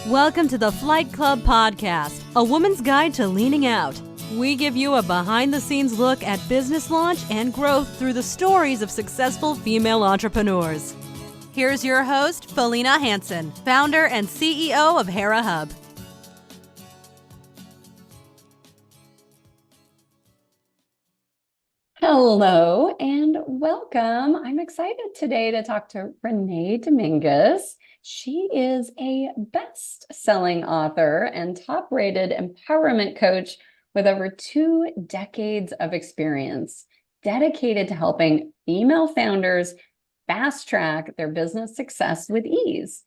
Welcome to the Flight Club Podcast, a woman's guide to leaning out. We give you a behind-the-scenes look at business launch and growth through the stories of successful female entrepreneurs. Here's your host, Felina Hansen, founder and CEO of Hera Hub. Hello and welcome. I'm excited today to talk to Renee Dominguez. She is a best-selling author and top-rated empowerment coach with over 2 decades of experience, dedicated to helping female founders fast-track their business success with ease.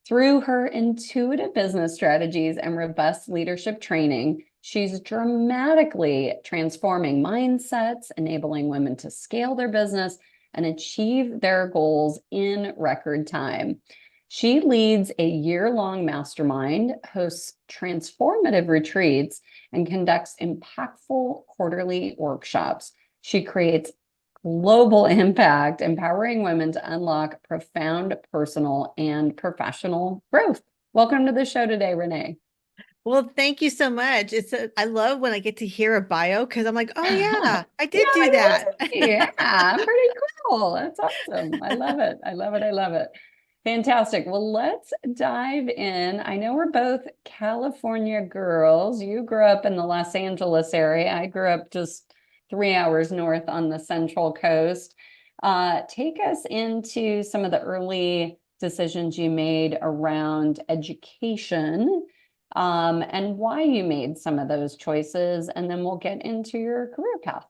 Through her intuitive business strategies and robust leadership training, she's dramatically transforming mindsets, enabling women to scale their business and achieve their goals in record time. She leads a year-long mastermind, hosts transformative retreats, and conducts impactful quarterly workshops. She creates global impact, empowering women to unlock profound personal and professional growth. Welcome to the show today, Renee. Well, thank you so much. I love when I get to hear a bio because I'm like, oh yeah, I did do that. Yeah, pretty cool. That's awesome. I love it. I love it. I love it. Fantastic. Well, let's dive in. I know we're both California girls. You grew up in the Los Angeles area. I grew up just 3 hours north on the Central Coast. Take us into some of the early decisions you made around education, and why you made some of those choices, and then we'll get into your career path.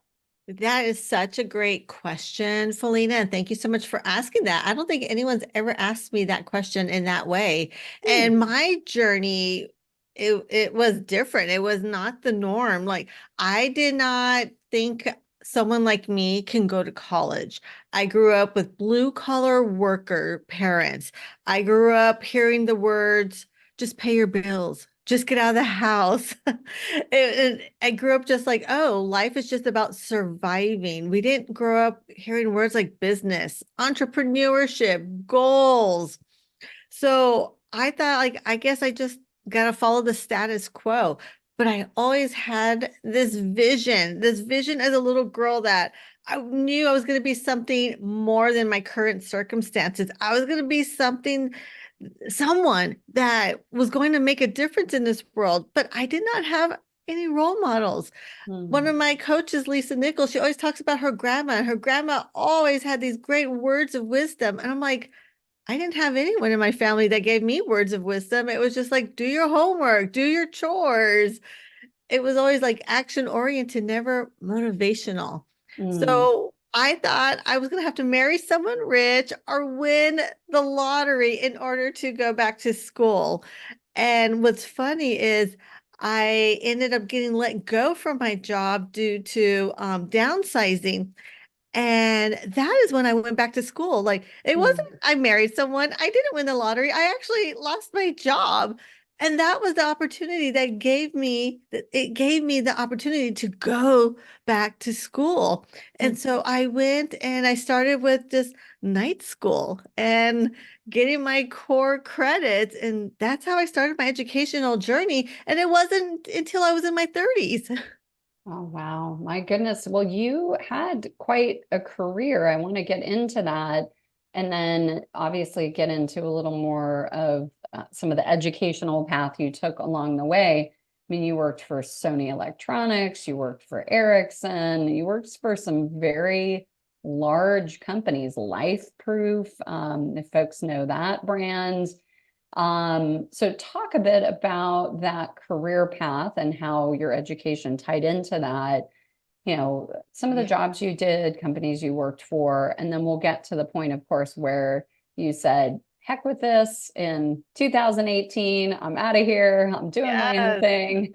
That is such a great question, Felina, and thank you so much for asking that. I don't think anyone's ever asked me that question in that way. And my journey, it was different. It was not the norm. Like, I did not think someone like me can go to college. I grew up with blue-collar worker parents. I grew up hearing the words, just pay your bills, just get out of the house. I grew up just like, oh, life is just about surviving. We didn't grow up hearing words like business, entrepreneurship, goals. So I thought, like, I guess I just got to follow the status quo. But I always had this vision as a little girl that I knew I was going to be something more than my current circumstances. I was going to be someone that was going to make a difference in this world, but I did not have any role models. One of my coaches, Lisa Nichols, she always talks about her grandma. Her grandma always had these great words of wisdom. And I'm like, I didn't have anyone in my family that gave me words of wisdom. It was just like, do your homework, do your chores. It was always like action oriented, never motivational. So I thought I was going to have to marry someone rich or win the lottery in order to go back to school. And what's funny is I ended up getting let go from my job due to downsizing. And that is when I went back to school. Like, it wasn't, I married someone, I didn't win the lottery. I actually lost my job. And that was the opportunity that gave me the opportunity to go back to school. And so I went and I started with this night school and getting my core credits. And that's how I started my educational journey. And it wasn't until I was in my 30s. Oh, wow. My goodness. Well, you had quite a career. I want to get into that and then obviously get into a little more of some of the educational path you took along the way. I mean, you worked for Sony Electronics, you worked for Ericsson, you worked for some very large companies, Life Proof, if folks know that brand. So talk a bit about that career path and how your education tied into that, you know, some of the jobs you did, companies you worked for, and then we'll get to the point, of course, where you said, heck with this in 2018, I'm out of here, I'm doing my own thing.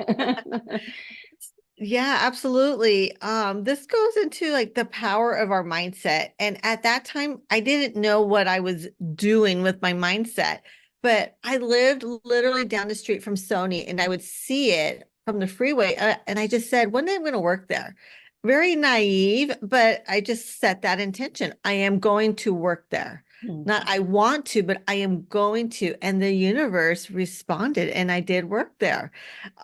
Yeah, absolutely. This goes into like the power of our mindset. And at that time, I didn't know what I was doing with my mindset, but I lived literally down the street from Sony and I would see it from the freeway. And I just said, one day I'm going to work there. Very naive, but I just set that intention. I am going to work there. Mm. Not I want to, but I am going to. And the universe responded, and I did work there.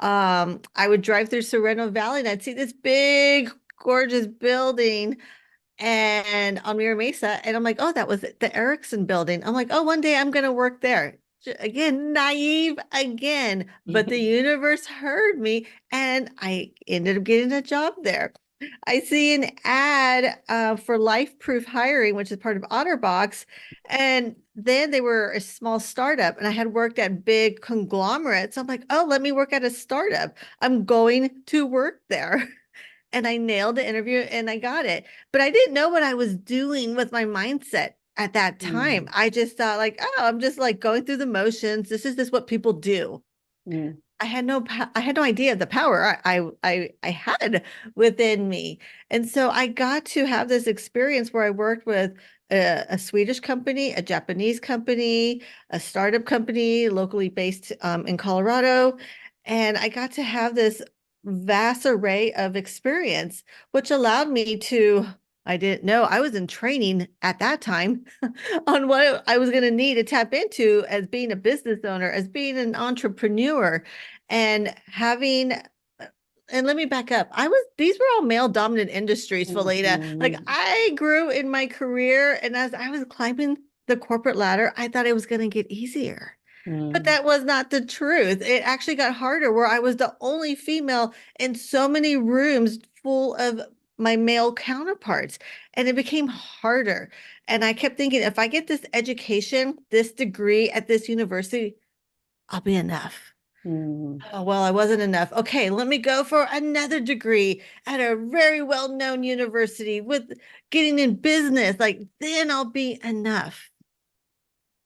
I would drive through Sorrento Valley and I'd see this big, gorgeous building and on Mira Mesa. And I'm like, oh, that was the Erickson building. I'm like, oh, one day I'm going to work there. Again, naive again, but the universe heard me and I ended up getting a job there. I see an ad for Life Proof Hiring, which is part of OtterBox. And then they were a small startup, and I had worked at big conglomerates. I'm like, oh, let me work at a startup. I'm going to work there. And I nailed the interview and I got it. But I didn't know what I was doing with my mindset at that time. Mm. I just thought like, oh, I'm just like going through the motions. This is just what people do. Mm. I had no idea of the power I had within me. And so I got to have this experience where I worked with a Swedish company, a Japanese company, a startup company locally based in Colorado. And I got to have this vast array of experience, which allowed me to, I didn't know, I was in training at that time on what I was going to need to tap into as being a business owner, as being an entrepreneur, and having. And let me back up. These were all male dominant industries, Felita. Like Mhm. I grew in my career, and as I was climbing the corporate ladder, I thought it was going to get easier. But Mm. that was not the truth. It actually got harder where I was the only female in so many rooms full of my male counterparts. And it became harder. And I kept thinking, if I get this education, this degree at this university, I'll be enough. Mm. Oh, well, I wasn't enough. Okay, let me go for another degree at a very well-known university with getting in business. Like, then I'll be enough.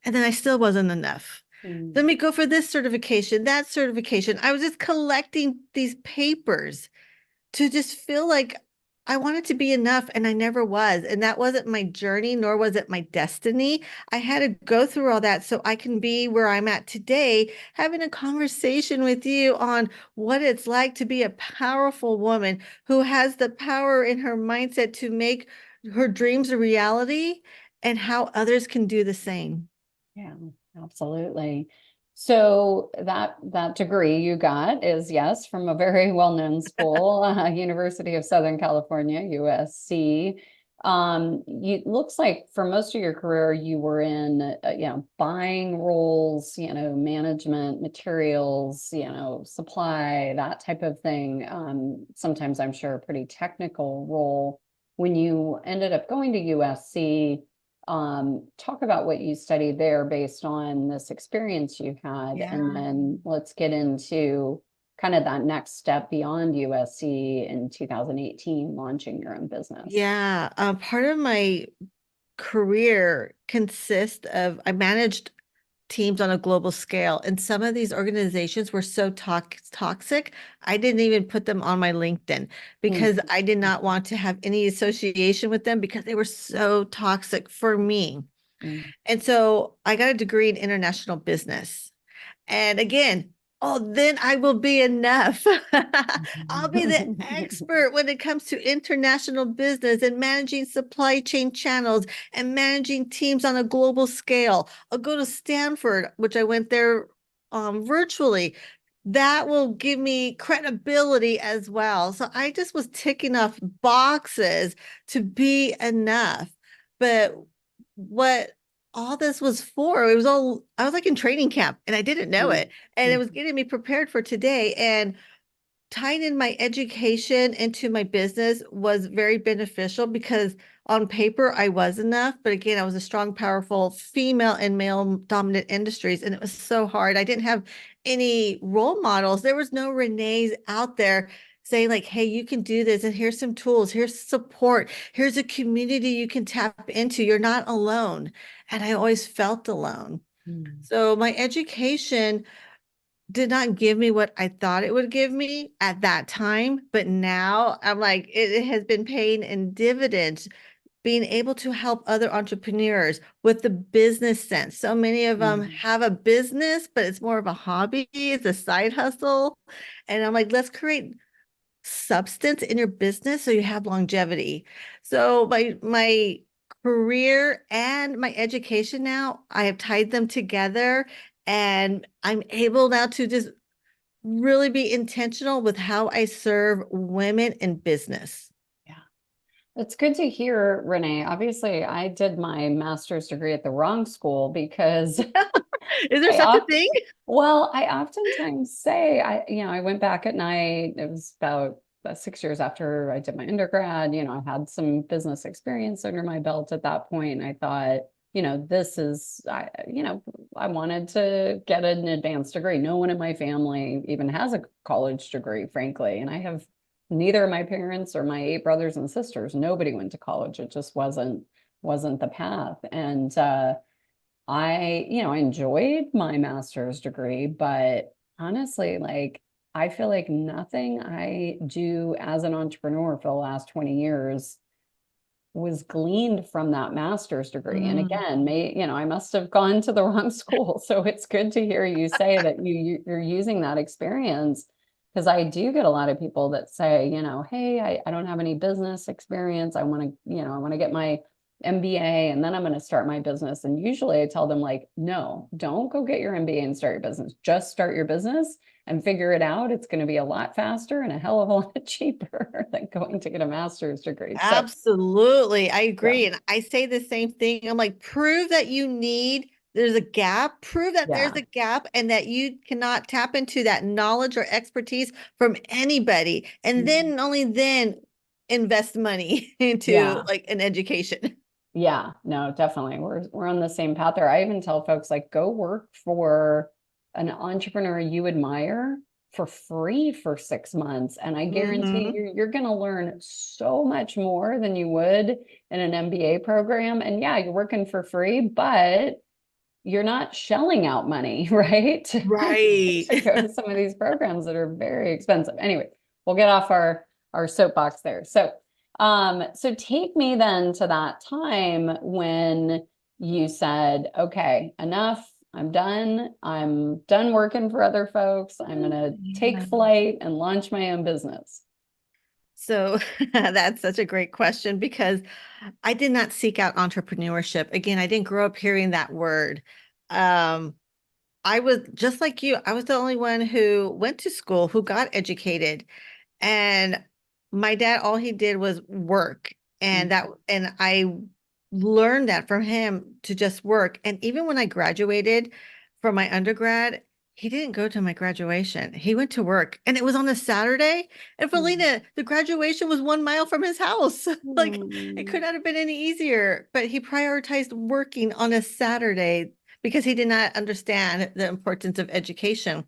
And then I still wasn't enough. Mm. Let me go for this certification, that certification. I was just collecting these papers to just feel like I wanted to be enough, and I never was. And that wasn't my journey, nor was it my destiny. I had to go through all that so I can be where I'm at today, having a conversation with you on what it's like to be a powerful woman who has the power in her mindset to make her dreams a reality and how others can do the same. Yeah, absolutely. So that degree you got is, yes, from a very well-known school, University of Southern California, USC. Looks like for most of your career you were in, buying roles, management, materials, supply, that type of thing. Sometimes I'm sure a pretty technical role. When you ended up going to USC, talk about what you studied there based on this experience you had, and Yeah. then let's get into kind of that next step beyond USC in 2018, launching your own business. Yeah, part of my career consists of I managed teams on a global scale, and some of these organizations were so toxic, I didn't even put them on my LinkedIn Mm. because I did not want to have any association with them because they were so toxic for me. Mm. And so I got a degree in international business. And again, oh, then I will be enough. I'll be the expert when it comes to international business and managing supply chain channels and managing teams on a global scale. I'll go to Stanford, which I went there virtually. That will give me credibility as well. So I just was ticking off boxes to be enough. But what all this was for, it was all, I was like in training camp and I didn't know Mm. it. And it Mm. was getting me prepared for today. And tying in my education into my business was very beneficial because on paper I was enough, but again, I was a strong, powerful female in male dominant industries, and it was so hard. I didn't have any role models. There was no Renee's out there saying like, hey, you can do this, and here's some tools, here's support, here's a community you can tap into. You're not alone. And I always felt alone. Mm. So my education did not give me what I thought it would give me at that time. But now I'm like, it has been paying in dividends, being able to help other entrepreneurs with the business sense. So many of them Mm. have a business, but it's more of a hobby, it's a side hustle. And I'm like, let's create substance in your business so you have longevity. So my career and my education now, I have tied them together, and I'm able now to just really be intentional with how I serve women in business. Yeah. It's good to hear, Renee. Obviously, I did my master's degree at the wrong school because Is there I such a oft thing? well, I oftentimes say I went back at night. It was about 6 years after I did my undergrad. I had some business experience under my belt at that point. And I thought, I wanted to get an advanced degree. No one in my family even has a college degree, frankly. And I have neither of my parents or my 8 brothers and sisters. Nobody went to college. It just wasn't the path. And I enjoyed my master's degree, but honestly, like, I feel like nothing I do as an entrepreneur for the last 20 years was gleaned from that master's degree. And Mm. again, I must have gone to the wrong school. So it's good to hear you say that you're using that experience, because I do get a lot of people that say, hey, I don't have any business experience. I want to get my MBA and then I'm going to start my business. And usually I tell them, like, no, don't go get your MBA and start your business. Just start your business and figure it out. It's going to be a lot faster and a hell of a lot cheaper than going to get a master's degree. So Absolutely. I yeah, agree. And I say the same thing. I'm like, prove that there's a gap, prove that there's yeah, a gap and that you cannot tap into that knowledge or expertise from anybody. And then only then invest money into yeah. like an education. Yeah, no, definitely. We're on the same path there. I even tell folks, like, go work for an entrepreneur you admire for free for 6 months. And I guarantee Hmm. you're going to learn so much more than you would in an MBA program. And yeah, you're working for free, but you're not shelling out money, right? Right. To go to some of these programs that are very expensive. Anyway, we'll get off our soapbox there. So take me then to that time when you said, okay, enough. I'm done. I'm done working for other folks. I'm going to take Yeah. flight and launch my own business. So that's such a great question because I did not seek out entrepreneurship. Again, I didn't grow up hearing that word. Um, I was just like you. I was the only one who went to school, who got educated. And my dad, all he did was work. And I learned that from him to just work. And even when I graduated from my undergrad, he didn't go to my graduation. He went to work and it was on a Saturday. And Felina, the graduation was 1 mile from his house. Like it Mm. could not have been any easier, but he prioritized working on a Saturday because he did not understand the importance of education.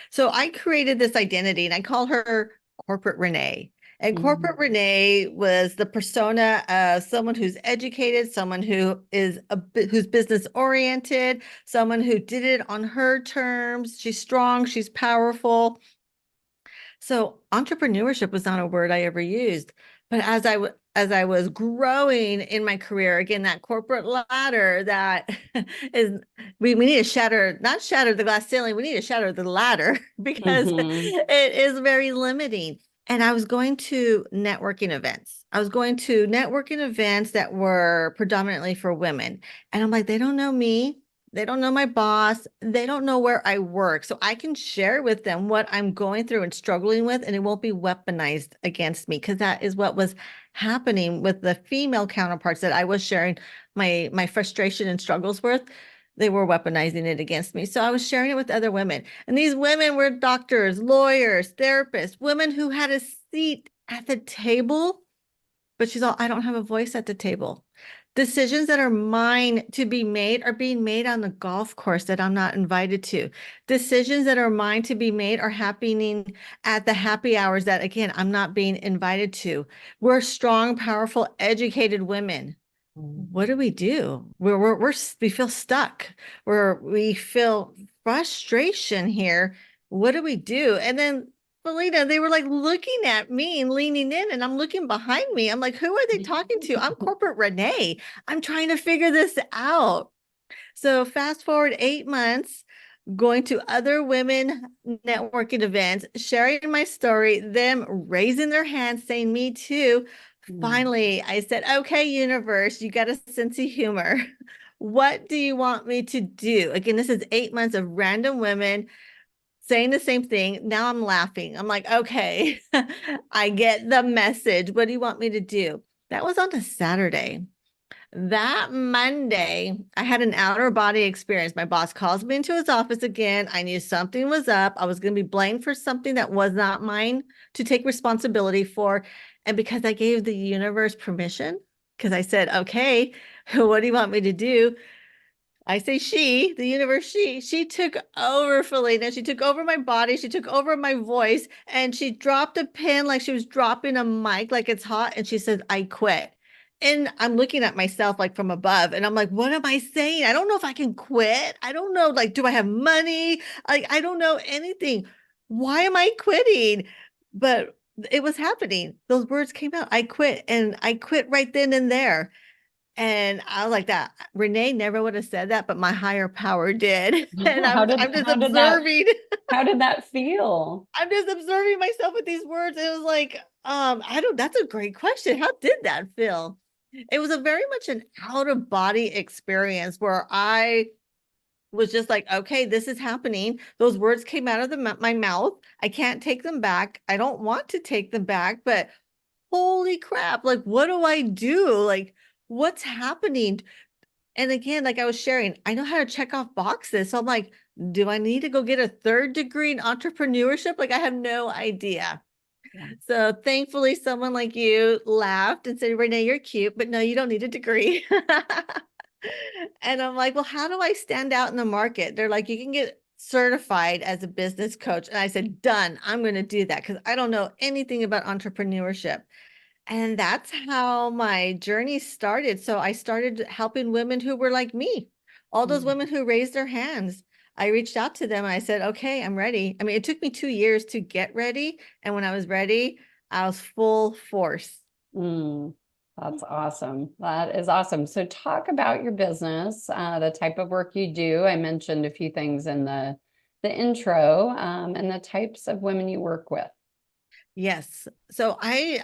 So I created this identity and I call her Corporate Renee. And Corporate Mhm. Renee was the persona of someone who's educated, someone who's business oriented, someone who did it on her terms. She's strong, she's powerful. So entrepreneurship was not a word I ever used, but as I was growing in my career, again, that corporate ladder that is, we need to not shatter the glass ceiling, we need to shatter the ladder because Mhm. it is very limiting. And I was going to networking events. I was going to networking events that were predominantly for women. And I'm like, they don't know me. They don't know my boss. They don't know where I work. So I can share with them what I'm going through and struggling with, and it won't be weaponized against me because that is what was happening with the female counterparts that I was sharing my frustration and struggles with. They were weaponizing it against me. So I was sharing it with other women. And these women were doctors, lawyers, therapists, women who had a seat at the table, but she's all, I don't have a voice at the table. Decisions that are mine to be made are being made on the golf course that I'm not invited to. Decisions that are mine to be made are happening at the happy hours that, again, I'm not being invited to. We're strong, powerful, educated women. What do we do? We feel stuck. We feel frustration here. What do we do? And then Felina, they were like looking at me and leaning in, and I'm looking behind me. I'm like, who are they talking to? I'm corporate Renee. I'm trying to figure this out. So fast forward 8 months, going to other women networking events, sharing my story, them raising their hands, saying me too. Finally, I said, okay, universe, you got a sense of humor. What do you want me to do? Again, this is 8 months of random women saying the same thing. Now I'm laughing. I'm like, okay, I get the message. What do you want me to do? That was on a Saturday. That Monday, I had an outer body experience. My boss calls me into his office again. I knew something was up. I was going to be blamed for something that was not mine to take responsibility for. And because I gave the universe permission, because I said, okay, what do you want me to do? I say she, the universe, she took over Felina. She took over my body. She took over my voice and she dropped a pin like she was dropping a mic, like it's hot. And she says, I quit. And I'm looking at myself like from above and I'm like, what am I saying? I don't know if I can quit. I don't know. Like, do I have money? Like, I don't know anything. Why am I quitting? But it was happening. Those words came out. I quit and I quit right then and there. And I was like that. Renee never would have said that, but my higher power did. And I'm just observing. How did that feel? I'm just observing myself with these words. It was like, that's a great question. How did that feel? It was a very much an out of body experience where I was just like, okay, this is happening. Those words came out of my mouth. I can't take them back. I don't want to take them back, but holy crap, like, what do I do? Like, what's happening? And again, like I was sharing, I know how to check off boxes. So I'm like, do I need to go get a 3rd degree in entrepreneurship? Like, I have no idea. Yeah. So thankfully, someone like you laughed and said, Renee, you're cute, but no, you don't need a degree. And I'm like, well, how do I stand out in the market? They're like, you can get certified as a business coach. And I said, done. I'm going to do that because I don't know anything about entrepreneurship. And that's how my journey started. So I started helping women who were like me, all those women who raised their hands. I reached out to them and I said, okay, I'm ready. I mean, it took me 2 years to get ready. And when I was ready, I was full force. That's awesome. That is awesome. So talk about your business, the type of work you do. I mentioned a few things in the intro, and the types of women you work with. Yes. So I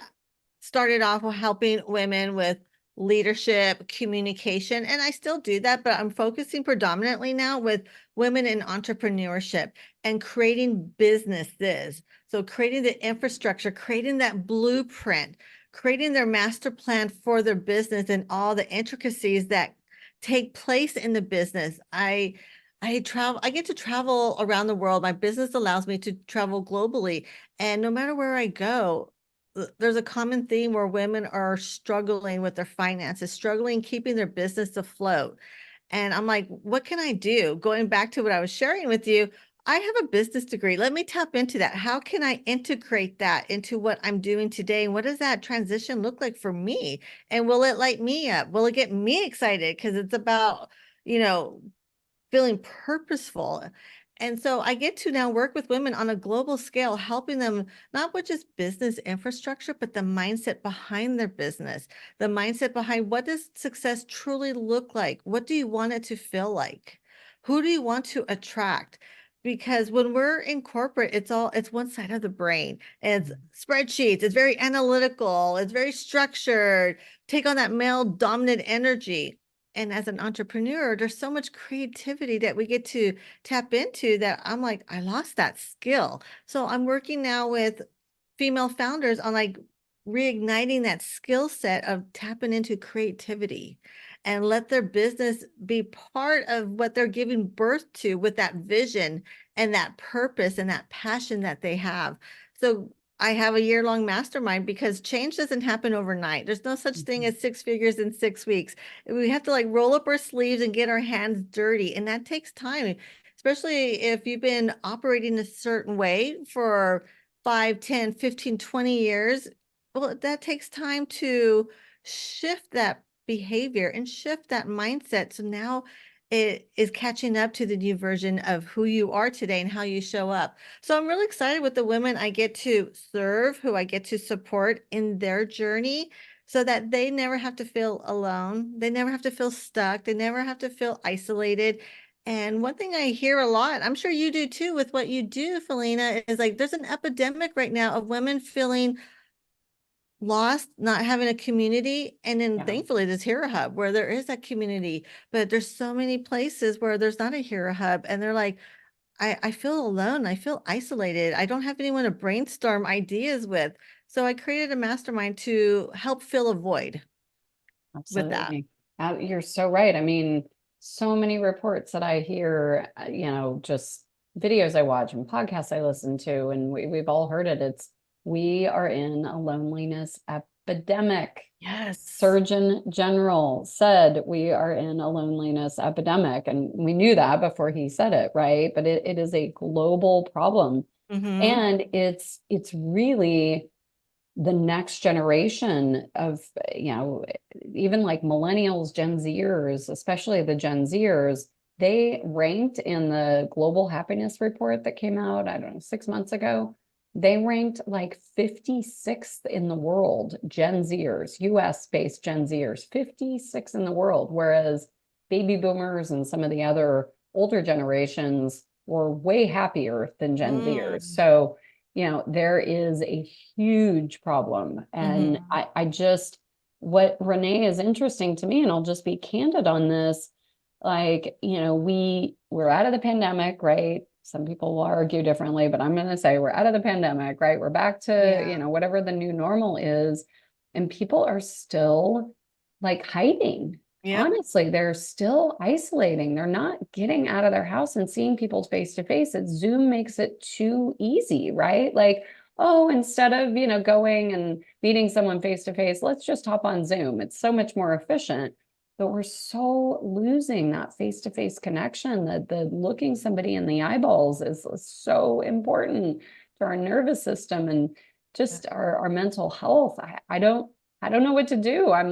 started off helping women with leadership, communication, and I still do that, but I'm focusing predominantly now with women in entrepreneurship and creating businesses. So creating the infrastructure, creating that blueprint, creating their master plan for their business and all the intricacies that take place in the business. I get to travel around the world. My business allows me to travel globally. And no matter where I go, there's a common theme where women are struggling with their finances, struggling keeping their business afloat. And I'm like, what can I do? Going back to what I was sharing with you, I have a business degree. Let me tap into that. How can I integrate that into what I'm doing today? And what does that transition look like for me? And will it light me up? Will it get me excited? Because it's about, feeling purposeful. And so I get to now work with women on a global scale, helping them not with just business infrastructure, but the mindset behind their business, the mindset behind what does success truly look like? What do you want it to feel like? Who do you want to attract? Because when we're in corporate, it's one side of the brain. It's spreadsheets, it's very analytical, it's very structured, take on that male dominant energy. And as an entrepreneur, there's so much creativity that we get to tap into that I'm like, I lost that skill. So I'm working now with female founders on like reigniting that skill set of tapping into creativity and let their business be part of what they're giving birth to with that vision and that purpose and that passion that they have. So I have a year-long mastermind because change doesn't happen overnight. There's no such thing as 6 figures in 6 weeks. We have to like roll up our sleeves and get our hands dirty. And that takes time, especially if you've been operating a certain way for 5, 10, 15, 20 years. Well, that takes time to shift that behavior and shift that mindset. So now it is catching up to the new version of who you are today and how you show up. So I'm really excited with the women I get to serve, who I get to support in their journey so that they never have to feel alone. They never have to feel stuck. They never have to feel isolated. And one thing I hear a lot, I'm sure you do too with what you do, Felina, is like there's an epidemic right now of women feeling lost not having a community. And then Yeah. thankfully there's Hera Hub where there is a community, but there's so many places where there's not a Hera Hub and they're like, I feel alone. I feel isolated. I don't have anyone to brainstorm ideas with. So I created a mastermind to help fill a void with that. Absolutely. You're so right. I mean, so many reports that I hear, just videos I watch and podcasts I listen to, and we've all heard it. We are in a loneliness epidemic. Yes. Surgeon General said we are in a loneliness epidemic, and we knew that before he said it, right? But it is a global problem. Mm-hmm. And it's really the next generation of, even like millennials, Gen Zers, especially the Gen Zers, they ranked in the global happiness report that came out, I don't know, 6 months ago. They ranked like 56th in the world, Gen Zers, US based Gen Zers, 56 in the world, whereas baby boomers and some of the other older generations were way happier than Gen Zers. So, there is a huge problem. And I just, what Renee is interesting to me, and I'll just be candid on this, like, we're out of the pandemic, right? Some people will argue differently, but I'm going to say we're out of the pandemic, right? We're back to, whatever the new normal is. And people are still like hiding. Yep. Honestly, they're still isolating. They're not getting out of their house and seeing people face to face. Zoom makes it too easy, right? Like, oh, instead of, going and meeting someone face to face, let's just hop on Zoom. It's so much more efficient. But we're so losing that face to face connection, that the looking somebody in the eyeballs is so important to our nervous system and just our mental health. I don't know what to do. I'm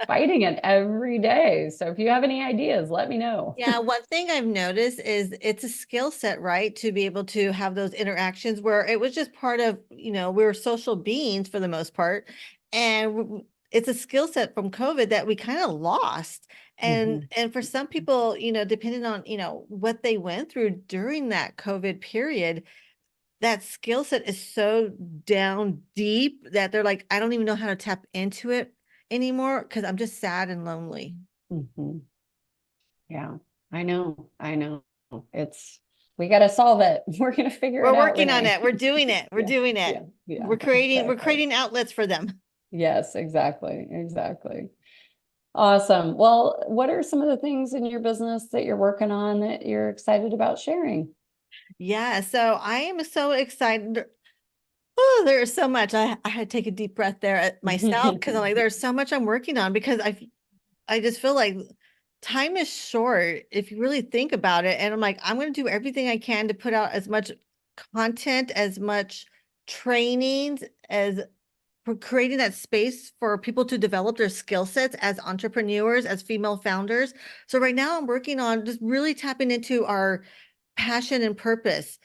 fighting it every day. So if you have any ideas, let me know. Yeah, one thing I've noticed is it's a skill set, right? To be able to have those interactions where it was just part of, we're social beings for the most part. And it's a skill set from COVID that we kind of lost. And for some people, depending on, what they went through during that COVID period, that skill set is so down deep that they're like, I don't even know how to tap into it anymore because I'm just sad and lonely. Yeah, I know. We got to solve it. We're going to figure it out. We're working on it. We're doing it. We're doing it. Yeah, we're creating outlets for them. Yes, exactly. Awesome. Well, what are some of the things in your business that you're working on that you're excited about sharing? Yeah, so I am so excited. Oh, there's so much. I had to take a deep breath there at myself because I'm like, there's so much I'm working on because I just feel like time is short if you really think about it. And I'm like, I'm going to do everything I can to put out as much content, as much trainings, as for creating that space for people to develop their skill sets as entrepreneurs, as female founders. So right now I'm working on just really tapping into our passion and purpose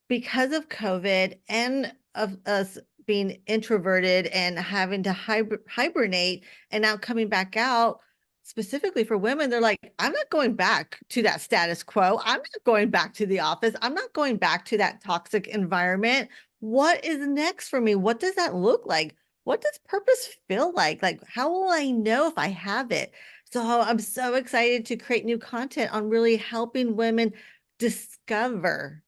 because of COVID and of us being introverted and having to hibernate and now coming back out. Specifically for women, they're like, I'm not going back to that status quo. I'm not going back to the office. I'm not going back to that toxic environment. What is next for me? What does that look like? What does purpose feel like? Like, how will I know if I have it? So I'm so excited to create new content on really helping women discover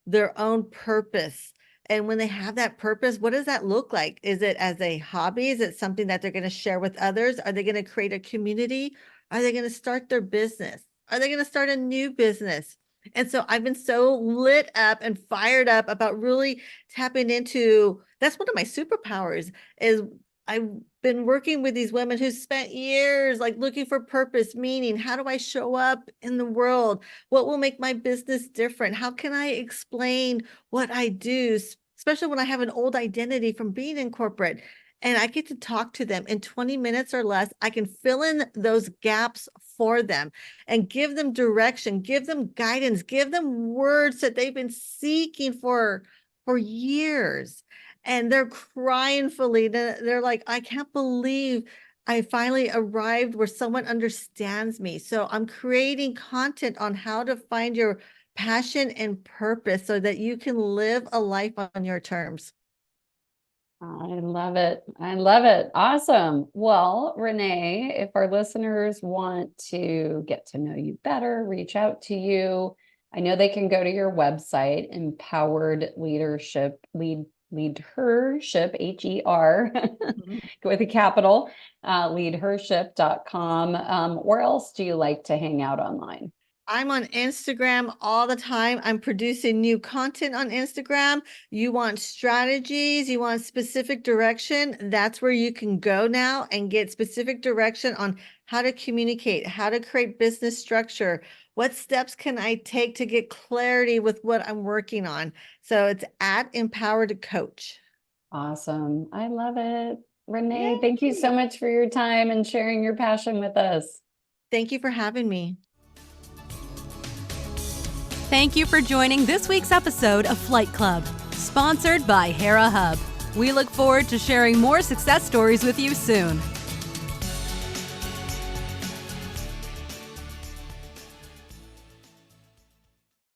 their own purpose. And when they have that purpose, what does that look like? Is it as a hobby? Is it something that they're going to share with others? Are they going to create a community? Are they going to start their business? Are they going to start a new business? And so I've been so lit up and fired up about really tapping into, that's one of my superpowers is I've been working with these women who spent years like looking for purpose, meaning, how do I show up in the world? What will make my business different? How can I explain what I do, especially when I have an old identity from being in corporate? And I get to talk to them in 20 minutes or less. I can fill in those gaps for them and give them direction, give them guidance, give them words that they've been seeking for years. And they're crying, Felina. They're like, I can't believe I finally arrived where someone understands me. So I'm creating content on how to find your passion and purpose so that you can live a life on your terms. I love it. I love it. Awesome. Well, Renee, if our listeners want to get to know you better, reach out to you, I know they can go to your website, Empowered Leadership, lead hership, HER, Mhm. with a capital, leadhership.com. Where else do you like to hang out online? I'm on Instagram all the time. I'm producing new content on Instagram. You want strategies, you want specific direction, that's where you can go now and get specific direction on how to communicate, how to create business structure. What steps can I take to get clarity with what I'm working on? So it's at Empowered Coach. Awesome. I love it. Renee, thank you so Yay! much for your time and sharing your passion with us. Thank you for having me. Thank you for joining this week's episode of Flight Club, sponsored by Hera Hub. We look forward to sharing more success stories with you soon.